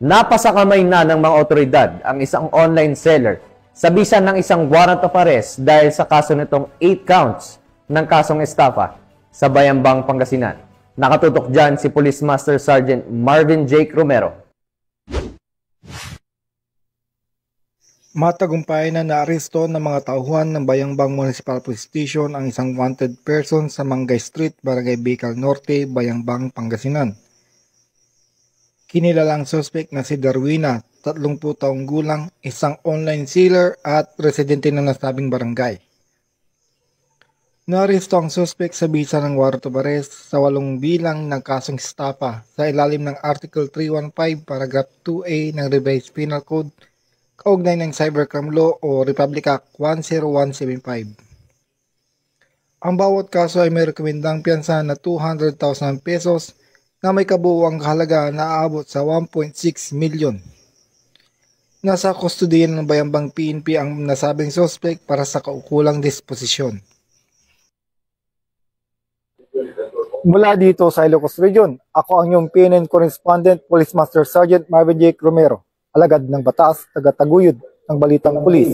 Napasakamay na ng mga otoridad ang isang online seller sa bisa ng isang warrant of arrest dahil sa kaso nitong 8 counts ng kasong estafa sa Bayambang, Pangasinan. Nakatutok dyan si Police Master Sergeant Marvin Jake Romero. Matagumpay na naaresto ng mga tauhan ng Bayambang Municipal Police Station ang isang wanted person sa Mangay Street, Barangay Bicol Norte, Bayambang, Pangasinan. Kinilalang suspect na si Darwina, 30 taong gulang, isang online seller at residente ng nasabing barangay. Naaresto ang suspect sa bisa ng warrant of arrest sa 8 bilang ng kasong estafa sa ilalim ng Article 315 Paragraph 2A ng Revised Penal Code kaugnay ng Cybercrime Law o Republic Act 10175. Ang bawat kaso ay may rekomendang piyansa na 200,000 pesos na may kabuuang kahalaga na aabot sa 1.6 milyon. Nasa kustodiyan ng Bayambang PNP ang nasabing suspect para sa kaukulang disposisyon. Mula dito sa Ilocos Region, ako ang iyong PNN Correspondent, Police Master Sergeant Marvin Jake Romero, alagad ng batas, taga-taguyod ng Balitang Pulis.